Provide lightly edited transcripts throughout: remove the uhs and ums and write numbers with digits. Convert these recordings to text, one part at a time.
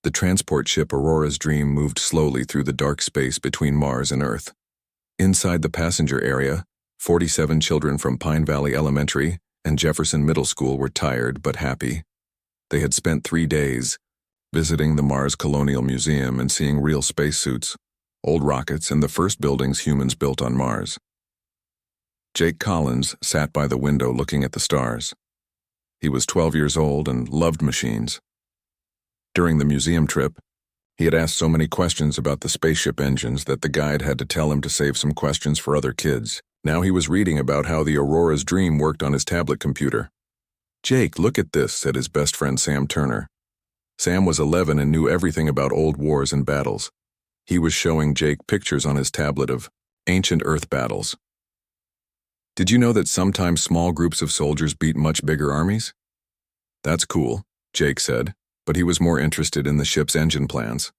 The transport ship Aurora's Dream moved slowly through the dark space between Mars and Earth. Inside the passenger area, 47 children from Pine Valley Elementary and Jefferson Middle School were tired but happy. They had spent 3 days visiting the Mars Colonial Museum and seeing real spacesuits, old rockets, and the first buildings humans built on Mars. Jake Collins sat by the window looking at the stars. He was 12 years old and loved machines. During the museum trip, he had asked so many questions about the spaceship engines that the guide had to tell him to save some questions for other kids. Now he was reading about how the Aurora's Dream worked on his tablet computer. "Jake, look at this," said his best friend Sam Turner. Sam was 11 and knew everything about old wars and battles. He was showing Jake pictures on his tablet of ancient Earth battles. "Did you know that sometimes small groups of soldiers beat much bigger armies?" "That's cool," Jake said, but he was more interested in the ship's engine plans.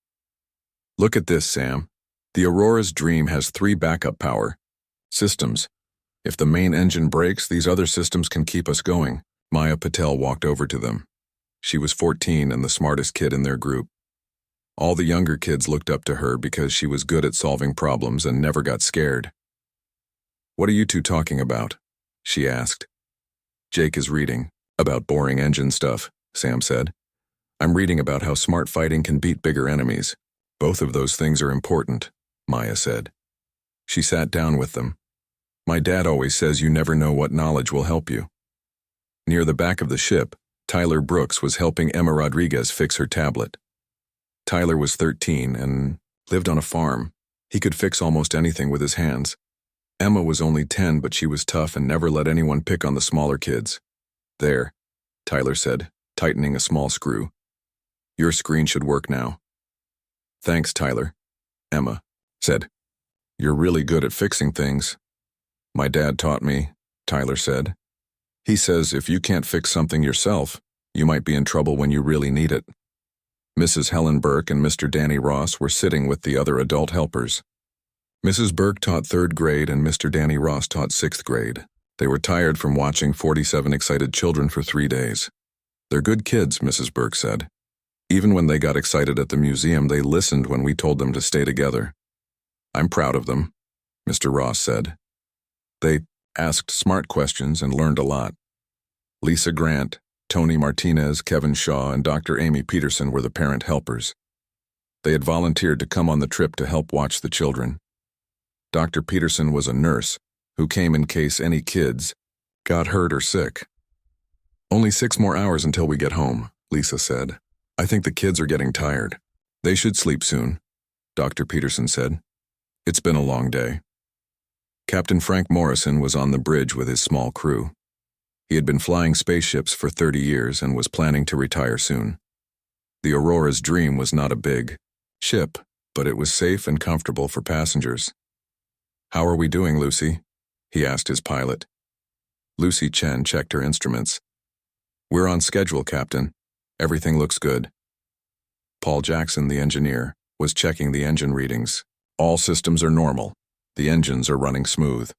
"Look at this, Sam. The Aurora's Dream has 3 backup power systems. If the main engine breaks, these other systems can keep us going." Maya Patel walked over to them. She was 14 and the smartest kid in their group. All the younger kids looked up to her because she was good at solving problems and never got scared. "What are you two talking about?" she asked. "Jake is reading about boring engine stuff," Sam said. "I'm reading about how smart fighting can beat bigger enemies. Both of those things are important," Maya said. She sat down with them. "My dad always says you never know what knowledge will help you." Near the back of the ship, Tyler Brooks was helping Emma Rodriguez fix her tablet. Tyler was 13 and lived on a farm. He could fix almost anything with his hands. Emma was only 10, but she was tough and never let anyone pick on the smaller kids. "There," Tyler said, tightening a small screw. "Your screen should work now." "Thanks, Tyler," Emma said. "You're really good at fixing things." "My dad taught me," Tyler said. "He says if you can't fix something yourself, you might be in trouble when you really need it." Mrs. Helen Burke and Mr. Danny Ross were sitting with the other adult helpers. Mrs. Burke taught 3rd grade and Mr. Danny Ross taught 6th grade. They were tired from watching 47 excited children for 3 days. "They're good kids," Mrs. Burke said. "Even when they got excited at the museum, they listened when we told them to stay together." "I'm proud of them," Mr. Ross said. "They asked smart questions and learned a lot." Lisa Grant, Tony Martinez, Kevin Shaw, and Dr. Amy Peterson were the parent helpers. They had volunteered to come on the trip to help watch the children. Dr. Peterson was a nurse who came in case any kids got hurt or sick. "Only 6 more hours until we get home," Lisa said. "I think the kids are getting tired." "They should sleep soon," Dr. Peterson said. "It's been a long day." Captain Frank Morrison was on the bridge with his small crew. He had been flying spaceships for 30 years and was planning to retire soon. The Aurora's Dream was not a big ship, but it was safe and comfortable for passengers. "How are we doing, Lucy?" he asked his pilot. Lucy Chen checked her instruments. "We're on schedule, Captain. Everything looks good." Paul Jackson, the engineer, was checking the engine readings. "All systems are normal. The engines are running smooth."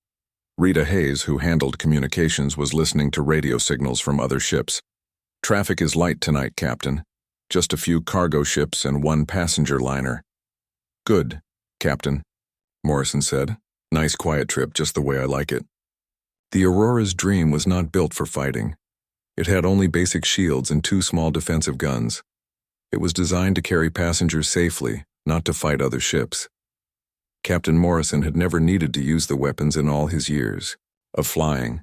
Rita Hayes, who handled communications, was listening to radio signals from other ships. "Traffic is light tonight, Captain. Just a few cargo ships and 1 passenger liner." "Good, Captain," Morrison said. "Nice quiet trip, just the way I like it." The Aurora's Dream was not built for fighting. It had only basic shields and 2 small defensive guns. It was designed to carry passengers safely, not to fight other ships. Captain Morrison had never needed to use the weapons in all his years of flying.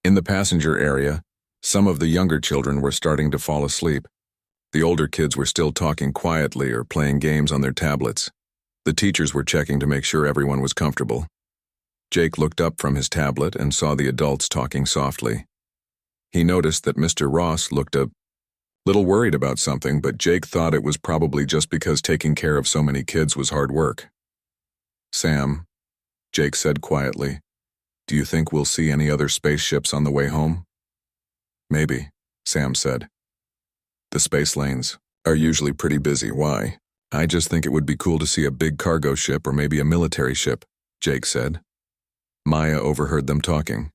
In the passenger area, some of the younger children were starting to fall asleep. The older kids were still talking quietly or playing games on their tablets. The teachers were checking to make sure everyone was comfortable. Jake looked up from his tablet and saw the adults talking softly. He noticed that Mr. Ross looked a little worried about something, but Jake thought it was probably just because taking care of so many kids was hard work. "Sam," Jake said quietly, "do you think we'll see any other spaceships on the way home?" "Maybe," Sam said. "The space lanes are usually pretty busy. Why?" "I just think it would be cool to see a big cargo ship or maybe a military ship," Jake said. Maya overheard them talking.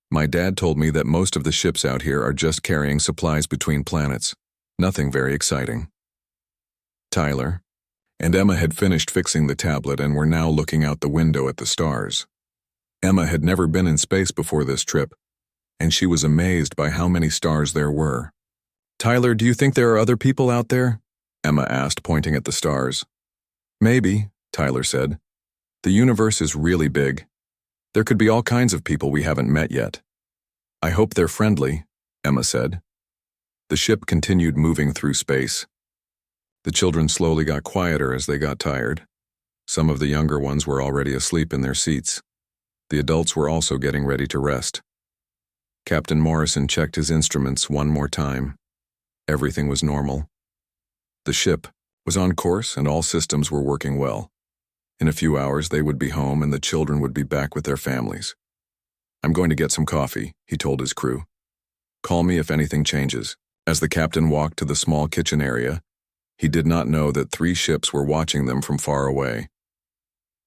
"My dad told me that most of the ships out here are just carrying supplies between planets. Nothing very exciting." Tyler, and Emma had finished fixing the tablet and were now looking out the window at the stars. Emma had never been in space before this trip, and she was amazed by how many stars there were. Tyler, do you think there are other people out there? Emma asked, pointing at the stars. Maybe, Tyler said. The universe is really big. There could be all kinds of people we haven't met yet. I hope they're friendly, Emma said. The ship continued moving through space. The children slowly got quieter as they got tired. Some of the younger ones were already asleep in their seats. The adults were also getting ready to rest. Captain Morrison checked his instruments one more time. Everything was normal. The ship was on course and all systems were working well. In a few hours they would be home and the children would be back with their families. I'm going to get some coffee, he told his crew. Call me if anything changes. As the captain walked to the small kitchen area, he did not know that 3 ships were watching them from far away.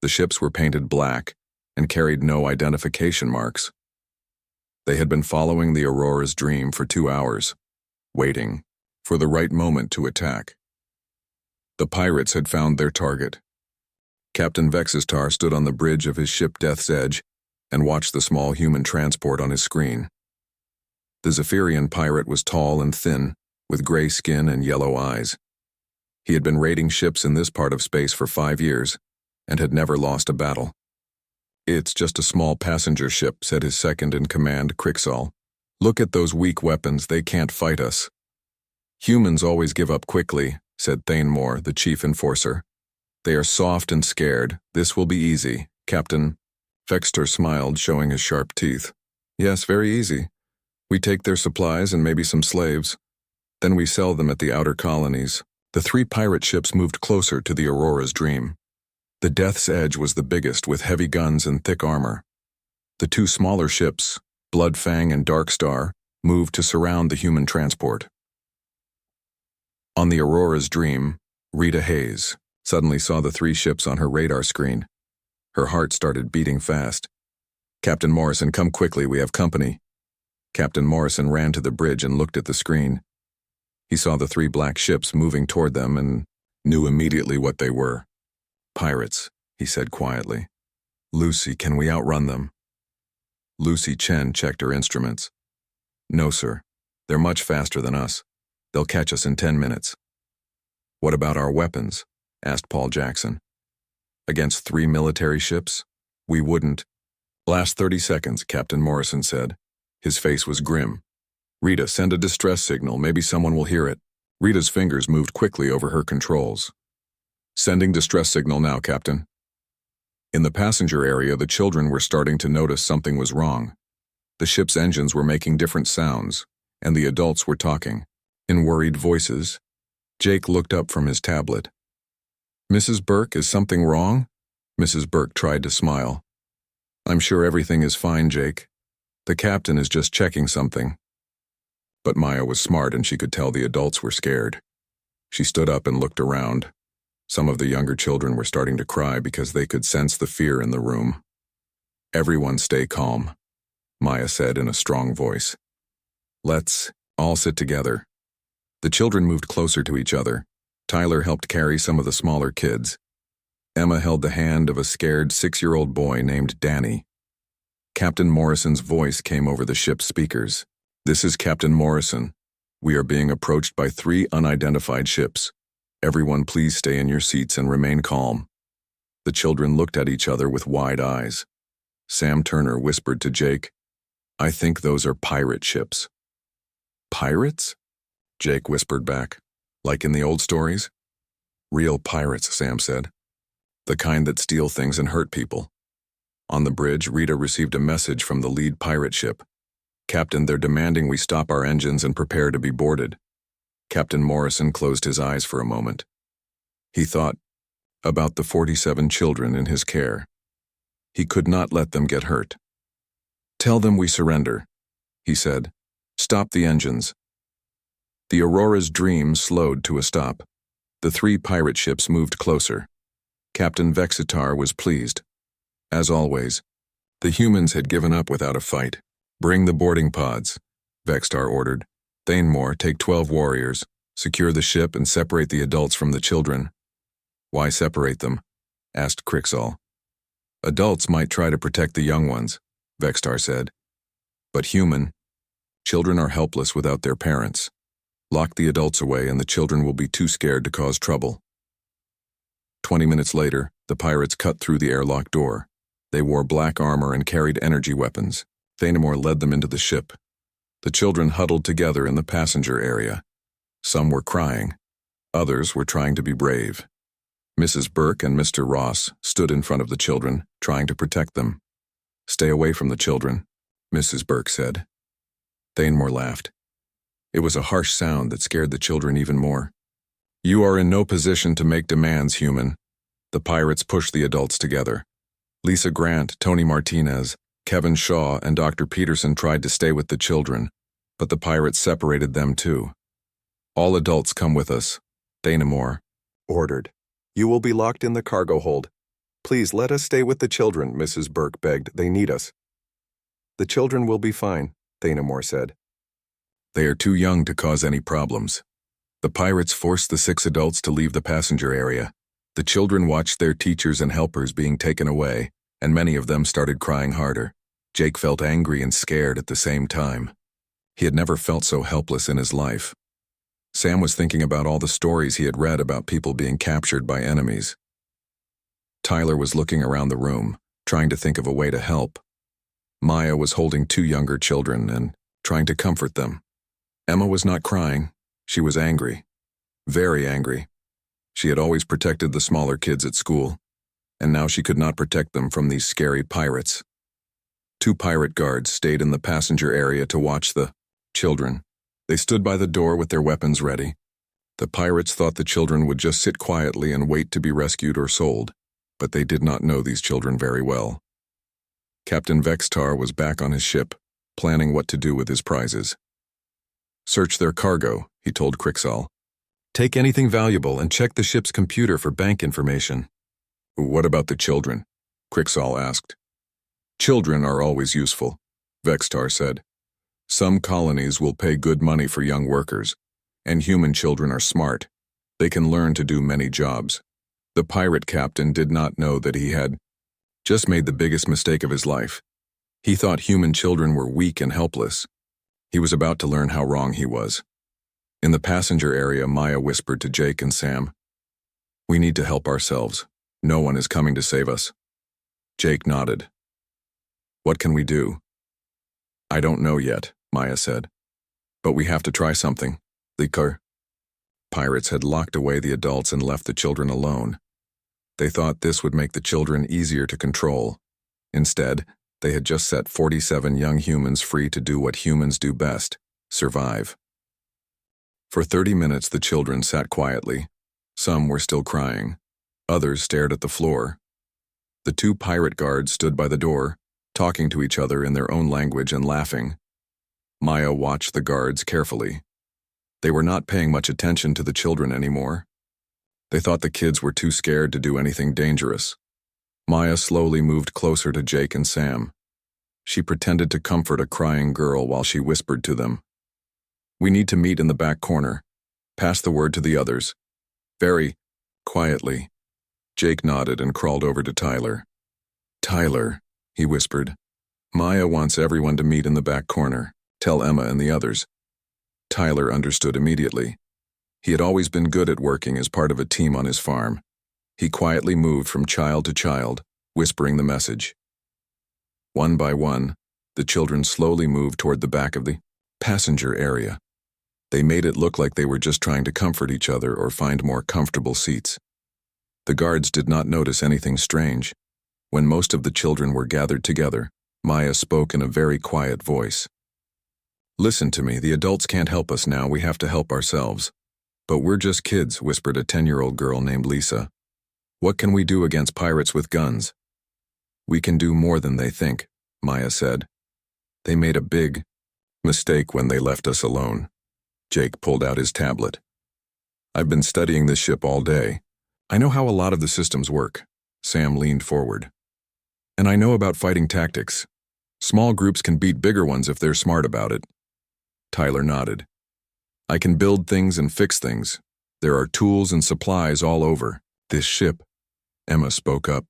The ships were painted black and carried no identification marks. They had been following the Aurora's Dream for 2 hours, waiting for the right moment to attack. The pirates had found their target. Captain Vexistar stood on the bridge of his ship Death's Edge and watched the small human transport on his screen. The Zephyrian pirate was tall and thin, with gray skin and yellow eyes. He had been raiding ships in this part of space for 5 years and had never lost a battle. It's just a small passenger ship, said his second-in-command, Crixall. Look at those weak weapons, they can't fight us. Humans always give up quickly, said Thanemore, the chief enforcer. They are soft and scared. This will be easy, Captain. Vexter smiled, showing his sharp teeth. Yes, very easy. We take their supplies and maybe some slaves. Then we sell them at the outer colonies. The 3 pirate ships moved closer to the Aurora's Dream. The Death's Edge was the biggest, with heavy guns and thick armor. The 2 smaller ships, Bloodfang and Darkstar, moved to surround the human transport. On the Aurora's Dream, Rita Hayes suddenly saw the 3 ships on her radar screen. Her heart started beating fast. Captain Morrison, come quickly, we have company. Captain Morrison ran to the bridge and looked at the screen. He saw the 3 black ships moving toward them and knew immediately what they were. Pirates, he said quietly. Lucy, can we outrun them? Lucy Chen checked her instruments. No, sir. They're much faster than us. They'll catch us in 10 minutes. What about our weapons? Asked Paul Jackson. Against 3 military ships? We wouldn't. Last 30 seconds, Captain Morrison said. His face was grim. Rita, send a distress signal. Maybe someone will hear it. Rita's fingers moved quickly over her controls. Sending distress signal now, Captain. In the passenger area, the children were starting to notice something was wrong. The ship's engines were making different sounds, and the adults were talking. In worried voices, Jake looked up from his tablet. Mrs. Burke, is something wrong? Mrs. Burke tried to smile. I'm sure everything is fine, Jake. The captain is just checking something. But Maya was smart and she could tell the adults were scared. She stood up and looked around. Some of the younger children were starting to cry because they could sense the fear in the room. Everyone stay calm, Maya said in a strong voice. Let's all sit together. The children moved closer to each other. Tyler helped carry some of the smaller kids. Emma held the hand of a scared 6-year-old boy named Danny. Captain Morrison's voice came over the ship's speakers. This is Captain Morrison. We are being approached by 3 unidentified ships. Everyone please stay in your seats and remain calm. The children looked at each other with wide eyes. Sam Turner whispered to Jake, I think those are pirate ships. Pirates? Jake whispered back. Like in the old stories? Real pirates, Sam said. The kind that steal things and hurt people. On the bridge, Rita received a message from the lead pirate ship. Captain, they're demanding we stop our engines and prepare to be boarded. Captain Morrison closed his eyes for a moment. He thought about the 47 children in his care. He could not let them get hurt. Tell them we surrender, he said. Stop the engines. The Aurora's Dream slowed to a stop. The 3 pirate ships moved closer. Captain Vexitar was pleased. As always, the humans had given up without a fight. Bring the boarding pods, Vextar ordered. Thanemore, take 12 warriors. Secure the ship and separate the adults from the children. Why separate them? Asked Crixall. Adults might try to protect the young ones, Vextar said. But children are helpless without their parents. Lock the adults away and the children will be too scared to cause trouble. 20 minutes later, the pirates cut through the airlock door. They wore black armor and carried energy weapons. Thanemore led them into the ship. The children huddled together in the passenger area. Some were crying. Others were trying to be brave. Mrs. Burke and Mr. Ross stood in front of the children, trying to protect them. Stay away from the children, Mrs. Burke said. Thanemore laughed. It was a harsh sound that scared the children even more. You are in no position to make demands, human. The pirates pushed the adults together. Lisa Grant, Tony Martinez, Kevin Shaw, and Dr. Peterson tried to stay with the children, but the pirates separated them too. All adults come with us, Thanemore ordered. You will be locked in the cargo hold. Please let us stay with the children, Mrs. Burke begged. They need us. The children will be fine, Thanemore said. They are too young to cause any problems. The pirates forced the 6 adults to leave the passenger area. The children watched their teachers and helpers being taken away, and many of them started crying harder. Jake felt angry and scared at the same time. He had never felt so helpless in his life. Sam was thinking about all the stories he had read about people being captured by enemies. Tyler was looking around the room, trying to think of a way to help. Maya was holding 2 younger children and trying to comfort them. Emma was not crying. She was angry. Very angry. She had always protected the smaller kids at school, and now she could not protect them from these scary pirates. 2 pirate guards stayed in the passenger area to watch the children. They stood by the door with their weapons ready. The pirates thought the children would just sit quietly and wait to be rescued or sold, but they did not know these children very well. Captain Vextar was back on his ship, planning what to do with his prizes. Search their cargo, he told Crixall. Take anything valuable and check the ship's computer for bank information. What about the children? Crixall asked. Children are always useful, Vextar said. Some colonies will pay good money for young workers, and human children are smart. They can learn to do many jobs. The pirate captain did not know that he had just made the biggest mistake of his life. He thought human children were weak and helpless. He was about to learn how wrong he was. In the passenger area, Maya whispered to Jake and Sam, We need to help ourselves. No one is coming to save us. Jake nodded. What can we do? I don't know yet, Maya said. But we have to try something. The pirates had locked away the adults and left the children alone. They thought this would make the children easier to control. Instead, they had just set 47 young humans free to do what humans do best, survive. For 30 minutes the children sat quietly. Some were still crying. Others stared at the floor. The 2 pirate guards stood by the door, talking to each other in their own language and laughing. Maya watched the guards carefully. They were not paying much attention to the children anymore. They thought the kids were too scared to do anything dangerous. Maya slowly moved closer to Jake and Sam. She pretended to comfort a crying girl while she whispered to them. We need to meet in the back corner. Pass the word to the others. Very quietly. Jake nodded and crawled over to Tyler. Tyler, he whispered. Maya wants everyone to meet in the back corner. Tell Emma and the others. Tyler understood immediately. He had always been good at working as part of a team on his farm. He quietly moved from child to child, whispering the message. One by one, the children slowly moved toward the back of the passenger area. They made it look like they were just trying to comfort each other or find more comfortable seats. The guards did not notice anything strange. When most of the children were gathered together, Maya spoke in a very quiet voice. Listen to me, the adults can't help us now, we have to help ourselves. But we're just kids, whispered a 10-year-old girl named Lisa. What can we do against pirates with guns? We can do more than they think, Maya said. They made a big mistake when they left us alone. Jake pulled out his tablet. I've been studying this ship all day. I know how a lot of the systems work. Sam leaned forward. And I know about fighting tactics. Small groups can beat bigger ones if they're smart about it. Tyler nodded. I can build things and fix things. There are tools and supplies all over this ship. Emma spoke up.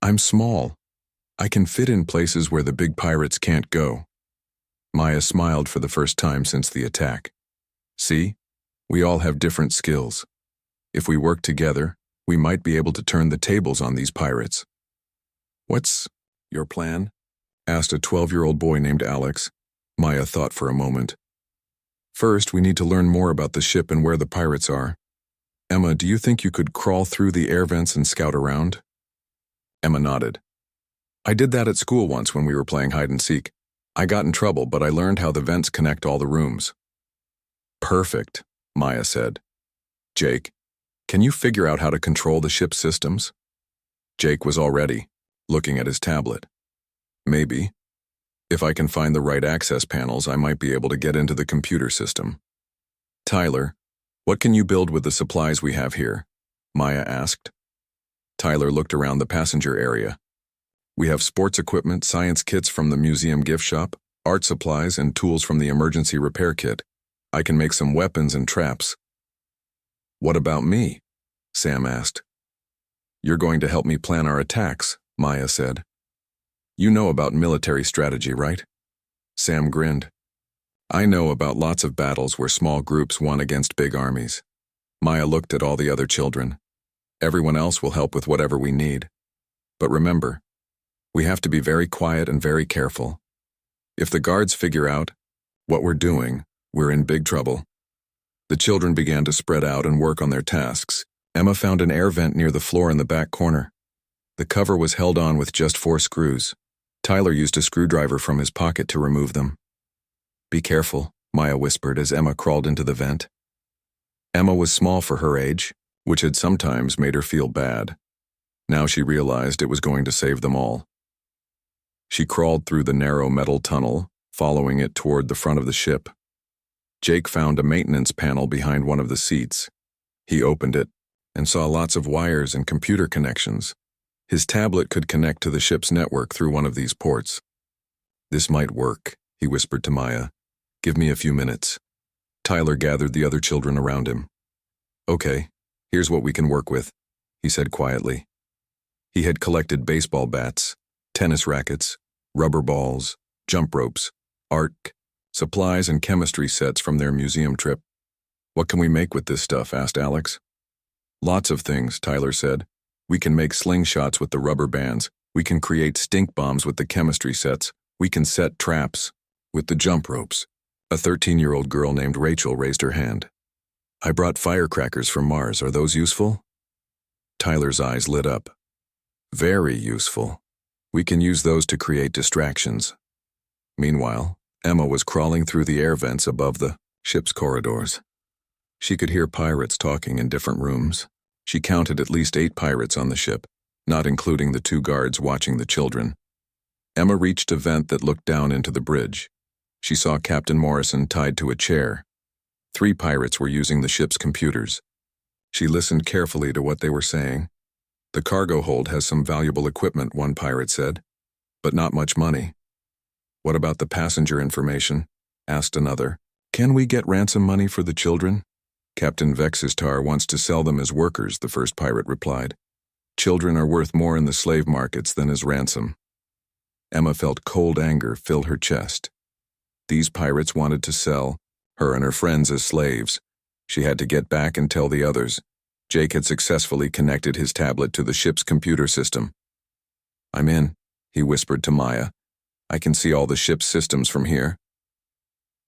I'm small. I can fit in places where the big pirates can't go. Maya smiled for the first time since the attack. See? We all have different skills. If we work together, we might be able to turn the tables on these pirates. What's your plan? Asked a 12-year-old boy named Alex. Maya thought for a moment. First, we need to learn more about the ship and where the pirates are. Emma, do you think you could crawl through the air vents and scout around? Emma nodded. I did that at school once when we were playing hide and seek. I got in trouble, but I learned how the vents connect all the rooms. Perfect, Maya said. Jake, can you figure out how to control the ship's systems? Jake was already looking at his tablet. Maybe. If I can find the right access panels, I might be able to get into the computer system. Tyler, what can you build with the supplies we have here? Maya asked. Tyler looked around the passenger area. We have sports equipment, science kits from the museum gift shop, art supplies, and tools from the emergency repair kit. I can make some weapons and traps. What about me? Sam asked. You're going to help me plan our attacks, Maya said. You know about military strategy, right? Sam grinned. I know about lots of battles where small groups won against big armies. Maya looked at all the other children. Everyone else will help with whatever we need. But remember, we have to be very quiet and very careful. If the guards figure out what we're doing, we're in big trouble. The children began to spread out and work on their tasks. Emma found an air vent near the floor in the back corner. The cover was held on with just 4 screws. Tyler used a screwdriver from his pocket to remove them. Be careful, Maya whispered as Emma crawled into the vent. Emma was small for her age, which had sometimes made her feel bad. Now she realized it was going to save them all. She crawled through the narrow metal tunnel, following it toward the front of the ship. Jake found a maintenance panel behind one of the seats. He opened it and saw lots of wires and computer connections. His tablet could connect to the ship's network through one of these ports. This might work, he whispered to Maya. Give me a few minutes. Tyler gathered the other children around him. Okay, here's what we can work with, he said quietly. He had collected baseball bats, tennis rackets, rubber balls, jump ropes, art, supplies, and chemistry sets from their museum trip. What can we make with this stuff? Asked Alex. Lots of things, Tyler said. We can make slingshots with the rubber bands. We can create stink bombs with the chemistry sets. We can set traps with the jump ropes. A 13-year-old girl named Rachel raised her hand. I brought firecrackers from Mars. Are those useful? Tyler's eyes lit up. Very useful. We can use those to create distractions. Meanwhile, Emma was crawling through the air vents above the ship's corridors. She could hear pirates talking in different rooms. She counted at least 8 pirates on the ship, not including the 2 guards watching the children. Emma reached a vent that looked down into the bridge. She saw Captain Morrison tied to a chair. 3 pirates were using the ship's computers. She listened carefully to what they were saying. The cargo hold has some valuable equipment, one pirate said, but not much money. What about the passenger information? Asked another. Can we get ransom money for the children? Captain Vexistar wants to sell them as workers, the first pirate replied. Children are worth more in the slave markets than as ransom. Emma felt cold anger fill her chest. These pirates wanted to sell her and her friends as slaves. She had to get back and tell the others. Jake had successfully connected his tablet to the ship's computer system. I'm in, he whispered to Maya. I can see all the ship's systems from here.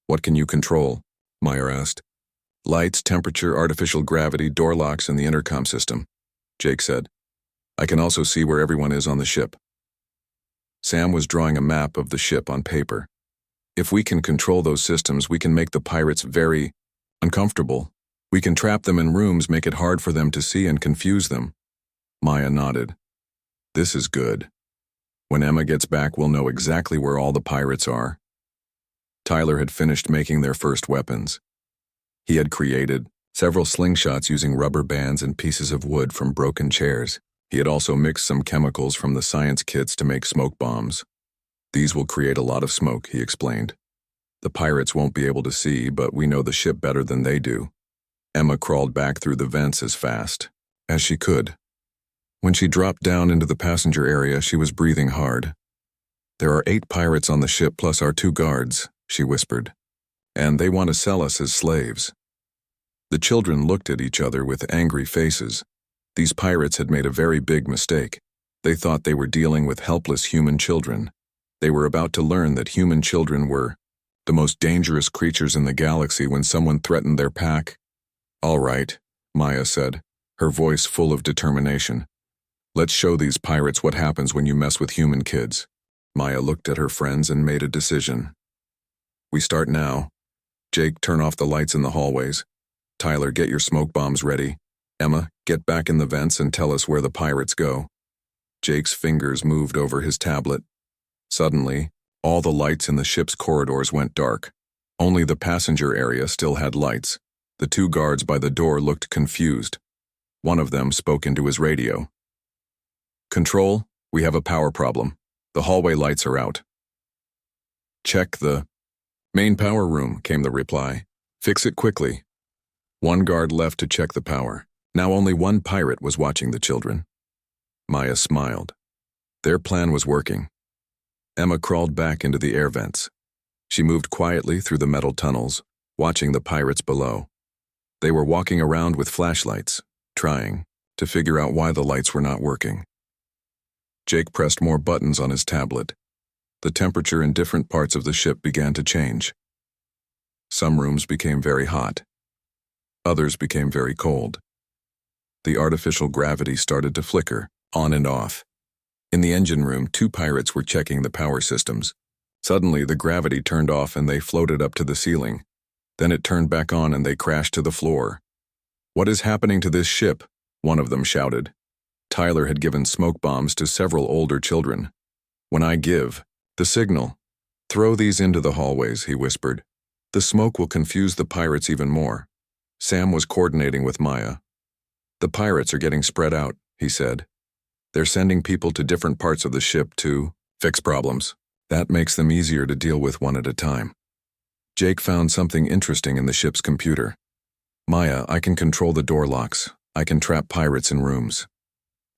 What can you control? Maya asked. Lights, temperature, artificial gravity, door locks, and the intercom system, Jake said. I can also see where everyone is on the ship. Sam was drawing a map of the ship on paper. If we can control those systems, we can make the pirates very uncomfortable. We can trap them in rooms, make it hard for them to see and confuse them. Maya nodded. This is good. When Emma gets back, we'll know exactly where all the pirates are. Tyler had finished making their first weapons. He had created several slingshots using rubber bands and pieces of wood from broken chairs. He had also mixed some chemicals from the science kits to make smoke bombs. These will create a lot of smoke, he explained. The pirates won't be able to see, but we know the ship better than they do. Emma crawled back through the vents as fast as she could. When she dropped down into the passenger area, she was breathing hard. "There are 8 pirates on the ship plus our 2 guards," she whispered. "And they want to sell us as slaves." The children looked at each other with angry faces. These pirates had made a very big mistake. They thought they were dealing with helpless human children. They were about to learn that human children were the most dangerous creatures in the galaxy when someone threatened their pack. "All right," Maya said, her voice full of determination. "Let's show these pirates what happens when you mess with human kids." Maya looked at her friends and made a decision. "We start now. Jake, turn off the lights in the hallways. Tyler, get your smoke bombs ready. Emma, get back in the vents and tell us where the pirates go." Jake's fingers moved over his tablet. Suddenly, all the lights in the ship's corridors went dark. Only the passenger area still had lights. The 2 guards by the door looked confused. One of them spoke into his radio. "Control, we have a power problem. The hallway lights are out." "Check the main power room," came the reply. "Fix it quickly." 1 guard left to check the power. Now only 1 pirate was watching the children. Maya smiled. Their plan was working. Emma crawled back into the air vents. She moved quietly through the metal tunnels, watching the pirates below. They were walking around with flashlights, trying to figure out why the lights were not working. Jake pressed more buttons on his tablet. The temperature in different parts of the ship began to change. Some rooms became very hot. Others became very cold. The artificial gravity started to flicker, on and off. In the engine room, 2 pirates were checking the power systems. Suddenly, the gravity turned off and they floated up to the ceiling. Then it turned back on and they crashed to the floor. "What is happening to this ship?" one of them shouted. Tyler had given smoke bombs to several older children. "When I give the signal, throw these into the hallways," he whispered. "The smoke will confuse the pirates even more." Sam was coordinating with Maya. "The pirates are getting spread out," he said. "They're sending people to different parts of the ship to fix problems. That makes them easier to deal with one at a time." Jake found something interesting in the ship's computer. "Maya, I can control the door locks. I can trap pirates in rooms."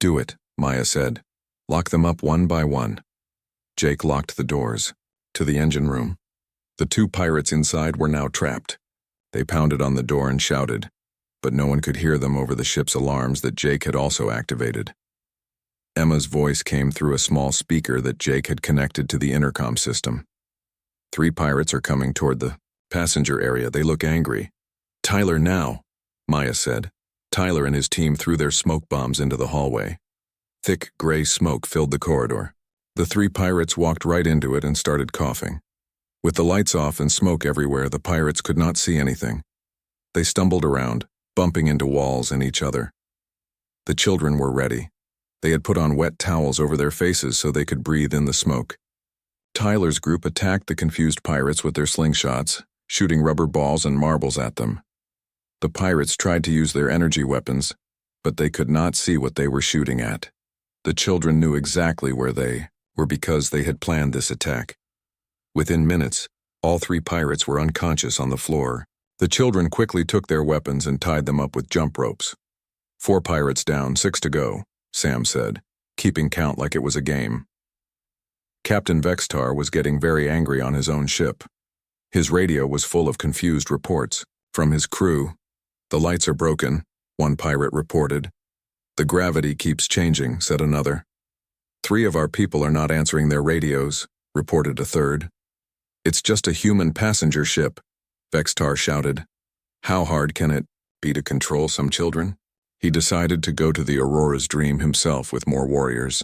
"Do it," Maya said. "Lock them up one by one." Jake locked the doors to the engine room. The 2 pirates inside were now trapped. They pounded on the door and shouted, but no one could hear them over the ship's alarms that Jake had also activated. Emma's voice came through a small speaker that Jake had connected to the intercom system. "3 pirates are coming toward the passenger area. They look angry." "Tyler, now," Maya said. Tyler and his team threw their smoke bombs into the hallway. Thick gray smoke filled the corridor. The 3 pirates walked right into it and started coughing. With the lights off and smoke everywhere, the pirates could not see anything. They stumbled around, bumping into walls and each other. The children were ready. They had put on wet towels over their faces so they could breathe in the smoke. Tyler's group attacked the confused pirates with their slingshots, shooting rubber balls and marbles at them. The pirates tried to use their energy weapons, but they could not see what they were shooting at. The children knew exactly where they were because they had planned this attack. Within minutes, all 3 pirates were unconscious on the floor. The children quickly took their weapons and tied them up with jump ropes. 4 pirates down, 6 to go, Sam said, keeping count like it was a game. Captain Vextar was getting very angry on his own ship. His radio was full of confused reports from his crew. "The lights are broken," one pirate reported. "The gravity keeps changing," said another. "3 of our people are not answering their radios," reported a third. "It's just a human passenger ship," Vextar shouted. How hard can it be to control some children? He decided to go to the Aurora's Dream himself with more warriors.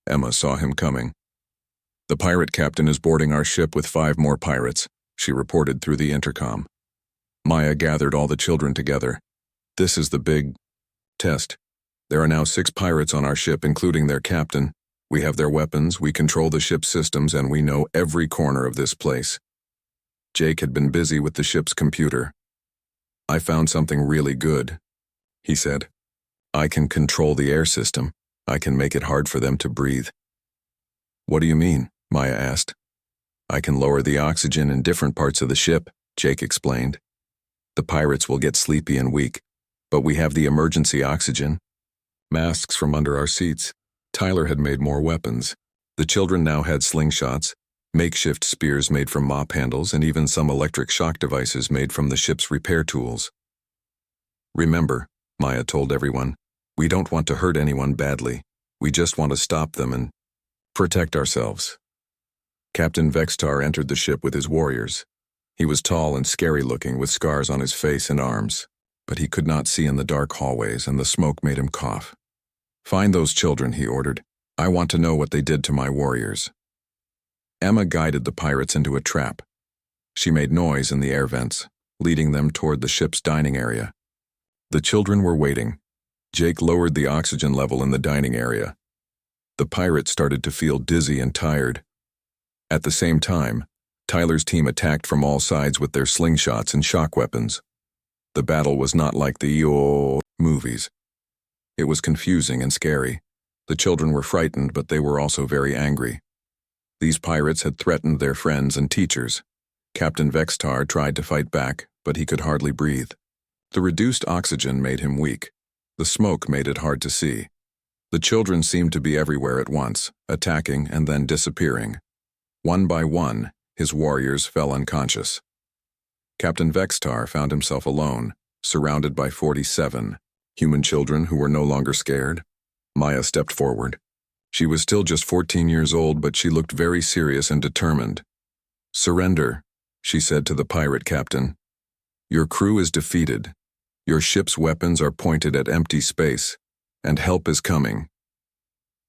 Emma saw him coming. "The pirate captain is boarding our ship with 5 more pirates," she reported through the intercom. Maya gathered all the children together. "This is the big test. There are now 6 pirates on our ship, including their captain. We have their weapons, we control the ship's systems, and we know every corner of this place." Jake had been busy with the ship's computer. "I found something really good," he said. "I can control the air system. I can make it hard for them to breathe." "What do you mean?" Maya asked. I can lower the oxygen in different parts of the ship, Jake explained. The pirates will get sleepy and weak, but we have the emergency oxygen. Masks from under our seats. Tyler had made more weapons. The children now had slingshots, makeshift spears made from mop handles, and even some electric shock devices made from the ship's repair tools. Remember, Maya told everyone, we don't want to hurt anyone badly. We just want to stop them and protect ourselves. Captain Vextar entered the ship with his warriors. He was tall and scary-looking with scars on his face and arms, but he could not see in the dark hallways and the smoke made him cough. Find those children, he ordered. I want to know what they did to my warriors. Emma guided the pirates into a trap. She made noise in the air vents, leading them toward the ship's dining area. The children were waiting. Jake lowered the oxygen level in the dining area. The pirates started to feel dizzy and tired. At the same time, Tyler's team attacked from all sides with their slingshots and shock weapons. The battle was not like the movies. It was confusing and scary. The children were frightened, but they were also very angry. These pirates had threatened their friends and teachers. Captain Vextar tried to fight back, but he could hardly breathe. The reduced oxygen made him weak. The smoke made it hard to see. The children seemed to be everywhere at once, attacking and then disappearing. One by one, his warriors fell unconscious. Captain Vextar found himself alone, surrounded by 47 human children who were no longer scared. Maya stepped forward. She was still just 14 years old, but she looked very serious and determined. Surrender, she said to the pirate captain. Your crew is defeated. Your ship's weapons are pointed at empty space, and help is coming.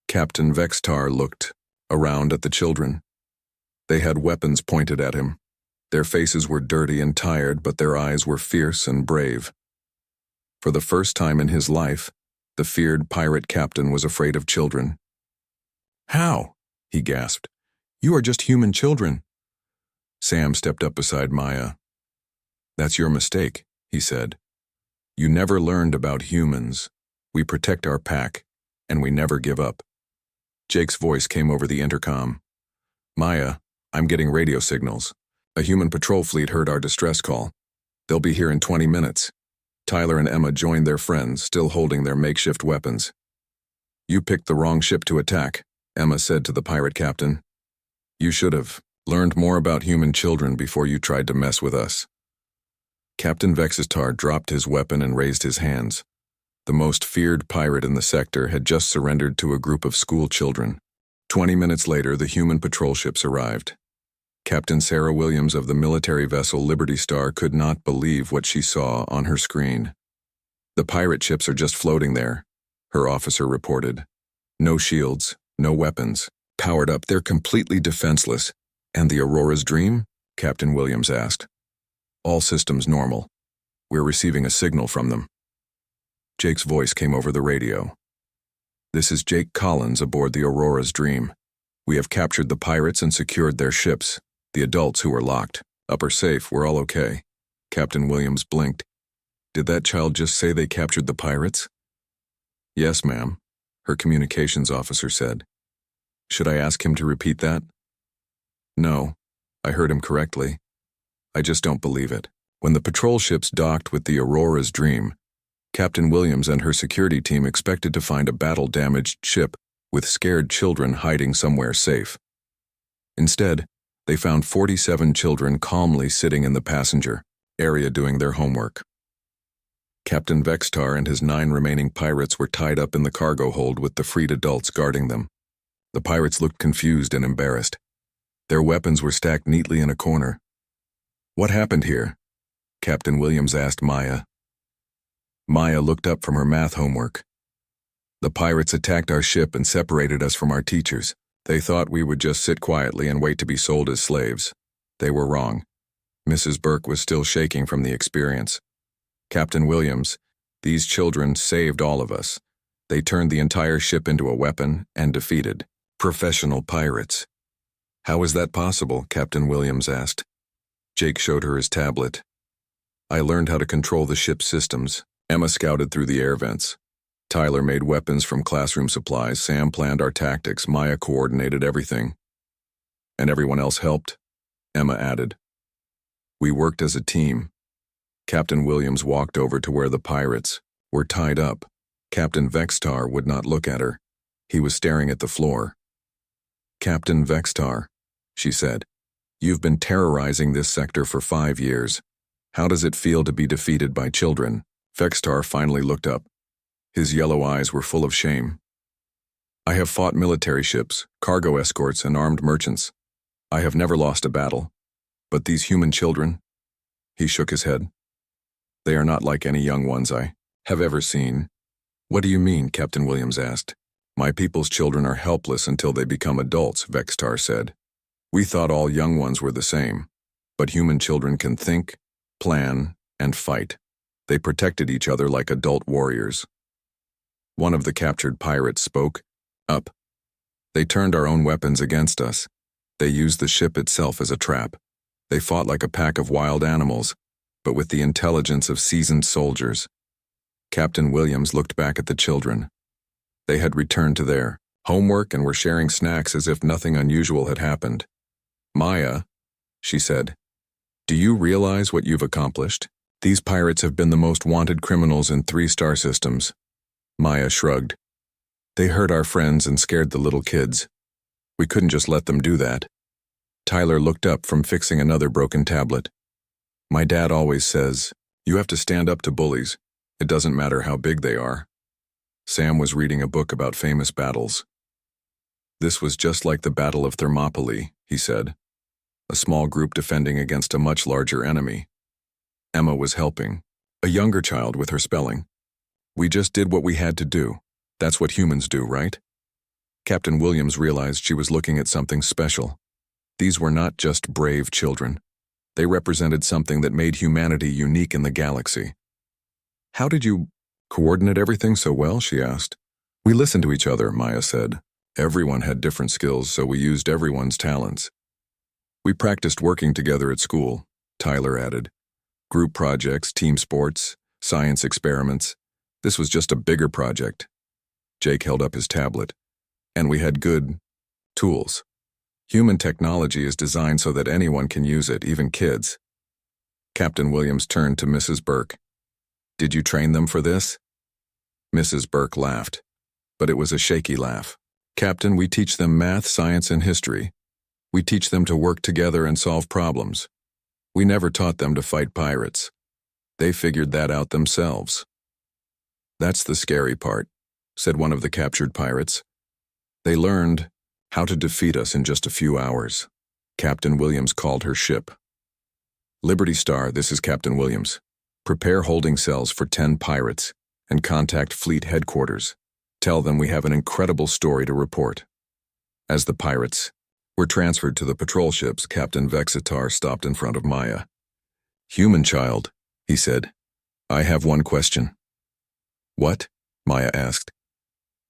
Captain Vextar looked around at the children. They had weapons pointed at him. Their faces were dirty and tired, but their eyes were fierce and brave. For the first time in his life, the feared pirate captain was afraid of children. How? He gasped. You are just human children. Sam stepped up beside Maya. That's your mistake, he said. You never learned about humans. We protect our pack, and we never give up. Jake's voice came over the intercom. Maya, I'm getting radio signals. A human patrol fleet heard our distress call. They'll be here in 20 minutes. Tyler and Emma joined their friends, still holding their makeshift weapons. You picked the wrong ship to attack, Emma said to the pirate captain. You should have learned more about human children before you tried to mess with us. Captain Vextar dropped his weapon and raised his hands. The most feared pirate in the sector had just surrendered to a group of school children. 20 minutes later, the human patrol ships arrived. Captain Sarah Williams of the military vessel Liberty Star could not believe what she saw on her screen. The pirate ships are just floating there, her officer reported. No shields, no weapons. Powered up, they're completely defenseless. And the Aurora's Dream? Captain Williams asked. All systems normal. We're receiving a signal from them. Jake's voice came over the radio. This is Jake Collins aboard the Aurora's Dream. We have captured the pirates and secured their ships. The adults who were locked up are safe. We're all okay. Captain Williams blinked. Did that child just say they captured the pirates? Yes, ma'am, her communications officer said. Should I ask him to repeat that? No, I heard him correctly. I just don't believe it. When the patrol ships docked with the Aurora's Dream, Captain Williams and her security team expected to find a battle-damaged ship with scared children hiding somewhere safe. Instead, they found 47 children calmly sitting in the passenger area doing their homework. Captain Vextar and his 9 remaining pirates were tied up in the cargo hold with the freed adults guarding them. The pirates looked confused and embarrassed. Their weapons were stacked neatly in a corner. What happened here? Captain Williams asked Maya. Maya looked up from her math homework. The pirates attacked our ship and separated us from our teachers. They thought we would just sit quietly and wait to be sold as slaves. They were wrong. Mrs. Burke was still shaking from the experience. Captain Williams, these children saved all of us. They turned the entire ship into a weapon and defeated professional pirates. How is that possible? Captain Williams asked. Jake showed her his tablet. I learned how to control the ship's systems. Emma scouted through the air vents. Tyler made weapons from classroom supplies. Sam planned our tactics. Maya coordinated everything. And everyone else helped? Emma added. We worked as a team. Captain Williams walked over to where the pirates were tied up. Captain Vextar would not look at her. He was staring at the floor. Captain Vextar, she said, you've been terrorizing this sector for 5 years. How does it feel to be defeated by children? Vextar finally looked up. His yellow eyes were full of shame. I have fought military ships, cargo escorts, and armed merchants. I have never lost a battle. But these human children? He shook his head. They are not like any young ones I have ever seen. What do you mean? Captain Williams asked. My people's children are helpless until they become adults, Vextar said. We thought all young ones were the same. But human children can think, plan, and fight. They protected each other like adult warriors. One of the captured pirates spoke up. They turned our own weapons against us. They used the ship itself as a trap. They fought like a pack of wild animals, but with the intelligence of seasoned soldiers. Captain Williams looked back at the children. They had returned to their homework and were sharing snacks as if nothing unusual had happened. Maya, she said, do you realize what you've accomplished? These pirates have been the most wanted criminals in 3 star systems. Maya shrugged. They hurt our friends and scared the little kids. We couldn't just let them do that. Tyler looked up from fixing another broken tablet. My dad always says, you have to stand up to bullies. It doesn't matter how big they are. Sam was reading a book about famous battles. This was just like the Battle of Thermopylae, he said. A small group defending against a much larger enemy. Emma was helping, a younger child with her spelling. We just did what we had to do. That's what humans do, right? Captain Williams realized she was looking at something special. These were not just brave children. They represented something that made humanity unique in the galaxy. How did you coordinate everything so well? She asked. We listened to each other, Maya said. Everyone had different skills, so we used everyone's talents. We practiced working together at school, Tyler added. Group projects, team sports, science experiments. This was just a bigger project. Jake held up his tablet. And we had good tools. Human technology is designed so that anyone can use it, even kids. Captain Williams turned to Mrs. Burke. Did you train them for this? Mrs. Burke laughed, but it was a shaky laugh. Captain, we teach them math, science, and history. We teach them to work together and solve problems. We never taught them to fight pirates. They figured that out themselves. That's the scary part, said one of the captured pirates. They learned how to defeat us in just a few hours. Captain Williams called her ship. Liberty Star, this is Captain Williams. Prepare holding cells for 10 pirates and contact fleet headquarters. Tell them we have an incredible story to report. As the pirates were transferred to the patrol ships, Captain Vexatar stopped in front of Maya. Human child, he said. I have one question. What? Maya asked.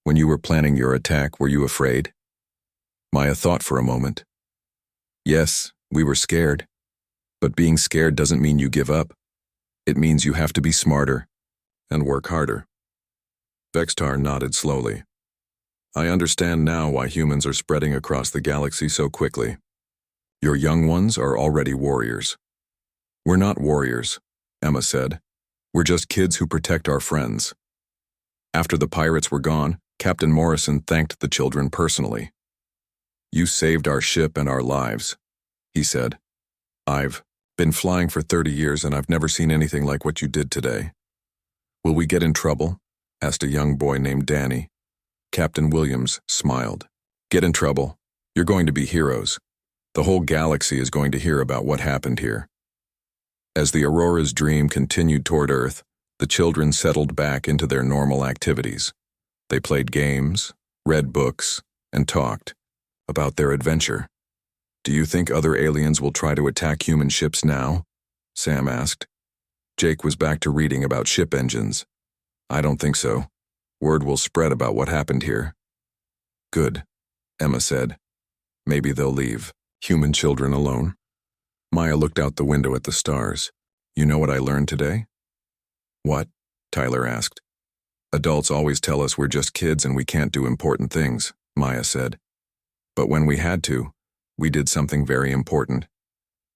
When you were planning your attack, were you afraid? Maya thought for a moment. Yes, we were scared. But being scared doesn't mean you give up. It means you have to be smarter and work harder. Vextar nodded slowly. I understand now why humans are spreading across the galaxy so quickly. Your young ones are already warriors. We're not warriors, Emma said. We're just kids who protect our friends. After the pirates were gone, Captain Morrison thanked the children personally. You saved our ship and our lives, he said. I've been flying for 30 years and I've never seen anything like what you did today. Will we get in trouble? Asked a young boy named Danny. Captain Williams smiled. Get in trouble. You're going to be heroes. The whole galaxy is going to hear about what happened here. As the Aurora's dream continued toward Earth, the children settled back into their normal activities. They played games, read books, and talked about their adventure. Do you think other aliens will try to attack human ships now? Sam asked. Jake was back to reading about ship engines. I don't think so. Word will spread about what happened here. Good, Emma said. Maybe they'll leave human children alone. Maya looked out the window at the stars. You know what I learned today? What? Tyler asked. Adults always tell us we're just kids and we can't do important things, Maya said. But when we had to, we did something very important.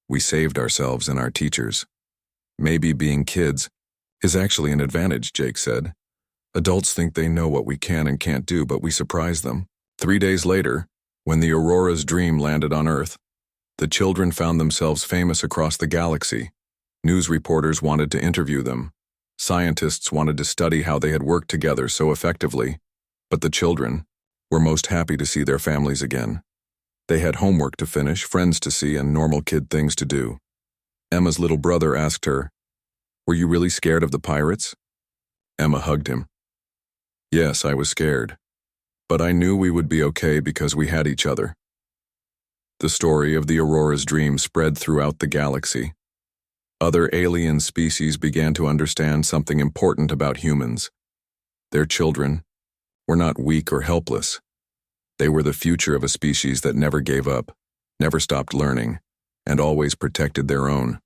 We saved ourselves and our teachers. Maybe being kids is actually an advantage, Jake said. Adults think they know what we can and can't do, but we surprise them. 3 days later, when the Aurora's dream landed on Earth, the children found themselves famous across the galaxy. News reporters wanted to interview them. Scientists wanted to study how they had worked together so effectively. But the children were most happy to see their families again. They had homework to finish, friends to see, and normal kid things to do. Emma's little brother asked her, "Were you really scared of the pirates?" Emma hugged him. "Yes, I was scared. But I knew we would be okay because we had each other." The story of the Aurora's dream spread throughout the galaxy. Other alien species began to understand something important about humans. Their children were not weak or helpless. They were the future of a species that never gave up, never stopped learning, and always protected their own.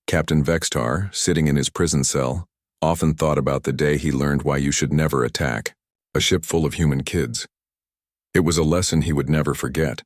Captain Vextar, sitting in his prison cell, often thought about the day he learned why you should never attack a ship full of human kids. It was a lesson he would never forget.